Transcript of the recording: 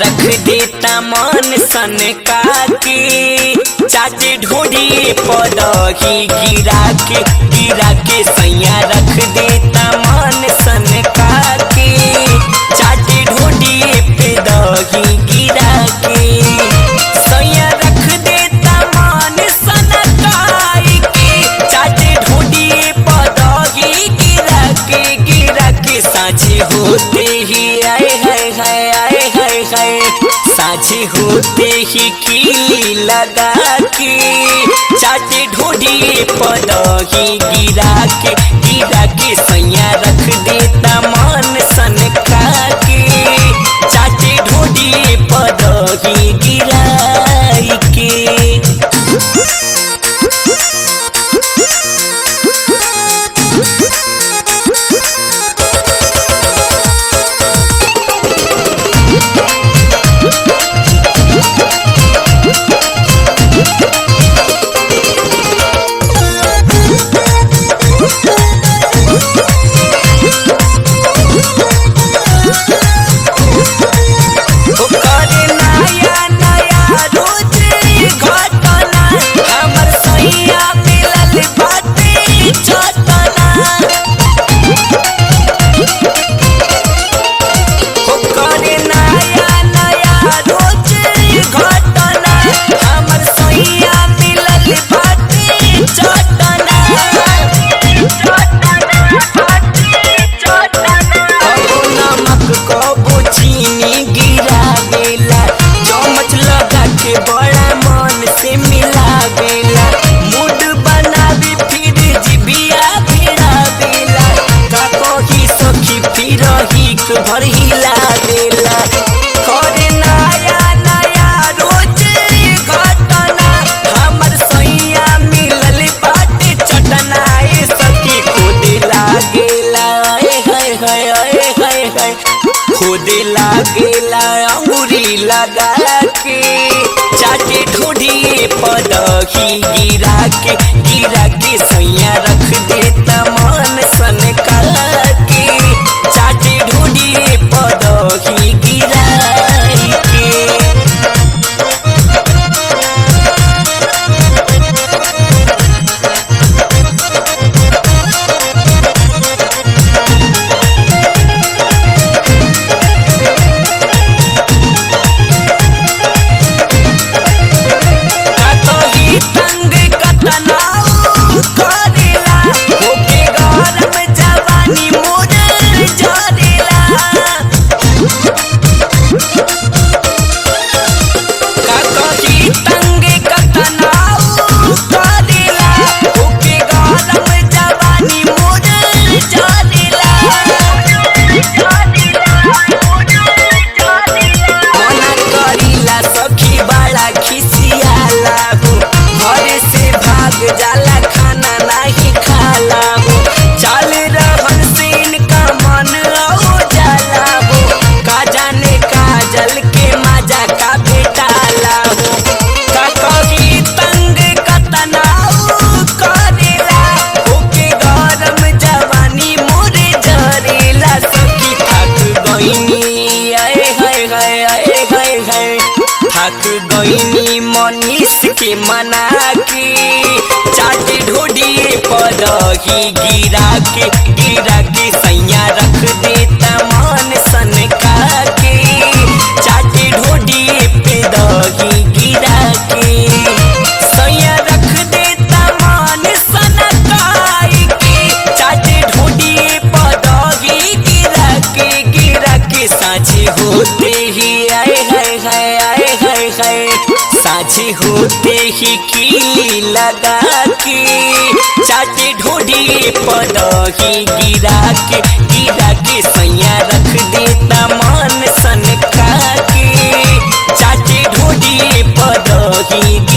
रख देता मन सन काके चाचे ढोड़ी पदही गिरा के सैया रख देता मन सन काके चाचे ढोड़ी पे दही गिरा के सैया रख देता मन सन काके चाचे ढोड़ी पदही गिरा के साझे होते ही आए साझे होते ही कीली लगा के चाचे ढोड़ी पदही गिरा के सैया रख देता मन सन काके चाचे ढोड़ी पदही गिरा के भर हिला देला करे नया रोज घटना हमर सैया मिलल बाटे चटना सखी खोदे लागेला खोदे लागेला अंगूरी लगा के चाचे ढोड़ी पदही गिरा के सैया रख देता मन सन काके चाचे ढोड़ी पदही गिरा के थक गईनी मनीष के मना के चाचे ढोड़ी पदही गिरा के सैया रख देता मन सन काके चाचे ढोड़ी पे दही गिरा के सैया रख देता मन सन काके चाचे ढोड़ी पदही गिरा के साझे होते ही साझे होते ही कीली लगा के चाचे ढोड़ी पदही गिरा के सैया रख देता मन सन काके भीगी